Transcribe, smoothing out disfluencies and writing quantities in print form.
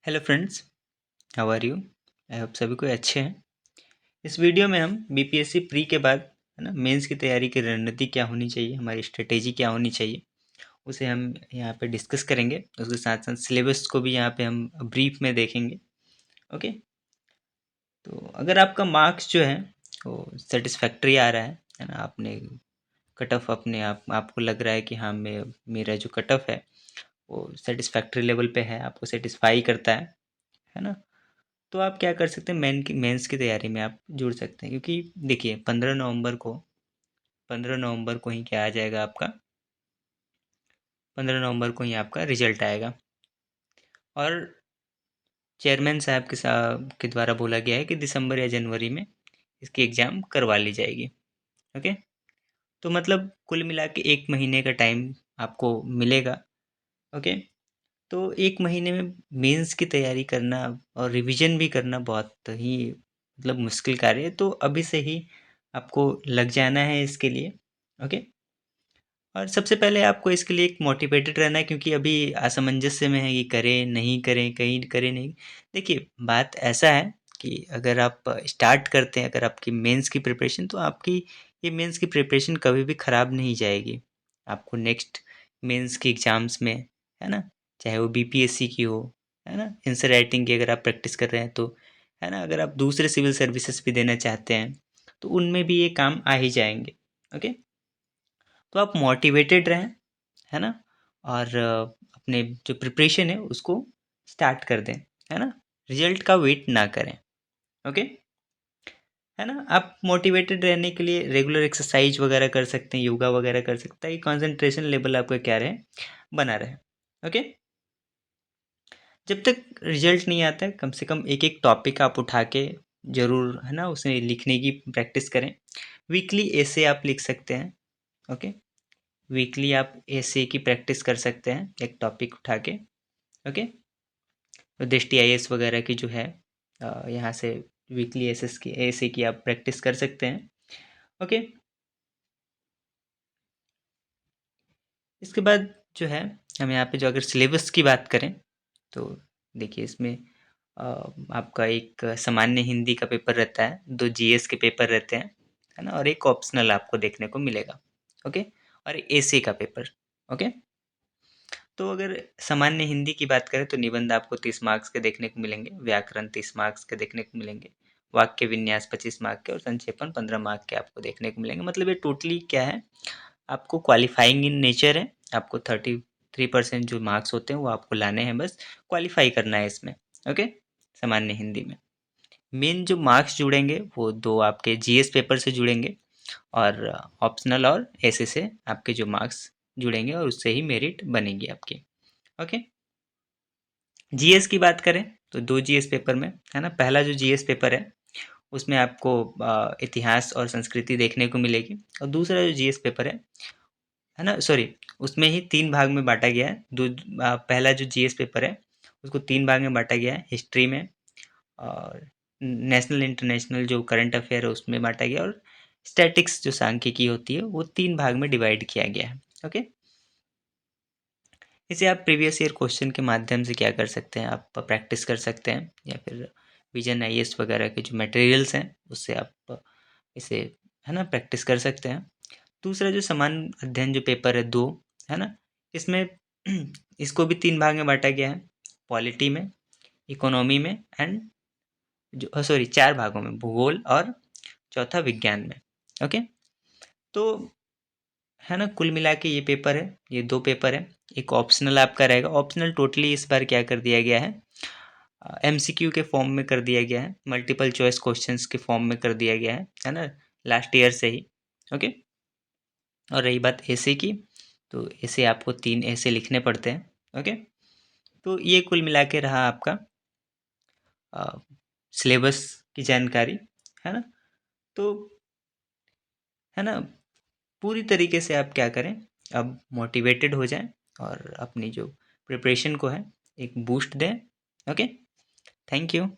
Hello friends, how are you? I hope सभी कोई अच्छे हैं। इस वीडियो में हम बीपीएससी प्री के बाद है ना मेंस की तैयारी की रणनीति क्या होनी चाहिए, हमारी स्ट्रेटेजी क्या होनी चाहिए, उसे हम यहाँ पे डिस्कस करेंगे। उसके साथ साथ सिलेबस को भी यहाँ पे हम ब्रीफ में देखेंगे। ओके, तो अगर आपका मार्क्स जो है वो सेटिस्फैक्ट्री आ रहा है ना, आपने कट ऑफ अपने आपको लग रहा है कि हाँ मेरा जो कट ऑफ है वो सेटिस्फैक्ट्री लेवल पे है, आपको सेटिस्फाई करता है ना, तो आप क्या कर सकते हैं, मेंस की तैयारी में आप जुड़ सकते हैं। क्योंकि देखिए 15 नवंबर को ही क्या आ जाएगा आपका, 15 नवंबर को ही आपका रिजल्ट आएगा। और चेयरमैन साहब के द्वारा बोला गया है कि दिसंबर या जनवरी में इसकी एग्ज़ाम करवा ली जाएगी। ओके, तो मतलब कुल मिला के 1 महीने का टाइम आपको मिलेगा। ओके, तो 1 महीने में मेंस की तैयारी करना और रिवीजन भी करना बहुत ही मतलब मुश्किल कार्य है। तो अभी से ही आपको लग जाना है इसके लिए। ओके, और सबसे पहले आपको इसके लिए एक मोटिवेटेड रहना है, क्योंकि अभी असमंजस्य में है कि करें नहीं करें, कहीं करें नहीं। देखिए बात ऐसा है कि अगर आप स्टार्ट करते हैं, अगर आपकी मेंस की प्रिपरेशन, तो आपकी ये मेंस की प्रिपरेशन कभी भी ख़राब नहीं जाएगी। आपको नेक्स्ट मेंस की एग्ज़ाम्स में, है ना, चाहे वो बीपीएससी की हो, है ना, आंसर राइटिंग की अगर आप प्रैक्टिस कर रहे हैं तो, है ना, अगर आप दूसरे सिविल सर्विसेज भी देना चाहते हैं तो उनमें भी ये काम आ ही जाएंगे। ओके, तो आप मोटिवेटेड रहें, है ना, और अपने जो प्रिपरेशन है उसको स्टार्ट कर दें, है ना, रिजल्ट का वेट ना करें। ओके, है ना, आप मोटिवेटेड रहने के लिए रेगुलर एक्सरसाइज वगैरह कर सकते हैं, योगा वगैरह कर सकते हैं कि कंसंट्रेशन लेवल आपका क्या रहे, बना रहे। ओके, जब तक रिजल्ट नहीं आता है कम से कम एक एक टॉपिक आप उठा के ज़रूर, है ना, उसे लिखने की प्रैक्टिस करें। वीकली ऐसे आप लिख सकते हैं। ओके, वीकली आप ऐसे की प्रैक्टिस कर सकते हैं एक टॉपिक उठा के। ओके, तो दृष्टि आईएएस वगैरह की जो है यहाँ से वीकली एसेस की ऐसे की आप प्रैक्टिस कर सकते हैं। ओके, इसके बाद जो है हम यहाँ पे जो अगर सिलेबस की बात करें तो देखिए इसमें अ, आपका एक सामान्य हिंदी का पेपर रहता है, 2 जीएस के पेपर रहते हैं, है ना, और एक ऑप्शनल आपको देखने को मिलेगा। ओके, और एसे का पेपर। ओके, तो अगर सामान्य हिंदी की बात करें तो निबंध आपको 30 मार्क्स के देखने को मिलेंगे, व्याकरण 30 मार्क्स के देखने को मिलेंगे, वाक्य विन्यास 25 मार्क के और संक्षेपण 15 मार्क के आपको देखने को मिलेंगे। मतलब ये टोटली क्या है, आपको क्वालिफाइंग इन नेचर है। आपको 33% जो मार्क्स होते हैं वो आपको लाने हैं, बस क्वालिफाई करना है इसमें। ओके, सामान्य हिंदी में मेन जो मार्क्स जुड़ेंगे वो दो आपके जीएस पेपर से जुड़ेंगे और ऑप्शनल और ऐसे से आपके जो मार्क्स जुड़ेंगे और उससे ही मेरिट बनेगी आपकी। ओके, जीएस की बात करें तो 2 जीएस पेपर में, है ना, पहला जो जीएस पेपर है उसमें आपको इतिहास और संस्कृति देखने को मिलेगी, और दूसरा जो जीएस पेपर है ना, सॉरी, उसमें ही 3 भाग में बाँटा गया है। पहला जो जीएस पेपर है उसको 3 भाग में बाँटा गया है, हिस्ट्री में और नेशनल इंटरनेशनल जो करंट अफेयर है उसमें बाँटा गया, और स्टैटिक्स जो सांख्यिकी होती है वो 3 भाग में डिवाइड किया गया है। ओके, इसे आप प्रीवियस ईयर क्वेश्चन के माध्यम से क्या कर सकते हैं, आप प्रैक्टिस कर सकते हैं, या फिर विजन आईएएस वगैरह के जो मटेरियल्स हैं उससे आप इसे, है ना, प्रैक्टिस कर सकते हैं। दूसरा जो सामान्य अध्ययन जो पेपर है 2, है ना, इसमें इसको भी 3 भाग में बाँटा गया है, पॉलिटी में, इकोनॉमी में एंड जो सॉरी 4 भागों में, भूगोल और चौथा विज्ञान में। ओके, तो है ना, कुल मिला के ये पेपर है, ये 2 पेपर है। एक ऑप्शनल आपका रहेगा, ऑप्शनल टोटली इस बार क्या कर दिया गया है, एमसीक्यू के फॉर्म में कर दिया गया है, मल्टीपल चॉइस क्वेश्चंस के फॉर्म में कर दिया गया है ना, लास्ट ईयर से ही। ओके, और रही बात ऐसे की, तो ऐसे आपको 3 ऐसे लिखने पड़ते हैं। ओके, तो ये कुल मिला के रहा आपका सिलेबस की जानकारी, है ना, तो है ना, पूरी तरीके से आप क्या करें, अब मोटिवेटेड हो जाएं और अपनी जो प्रिपरेशन को है एक बूस्ट दें। Okay, thank you.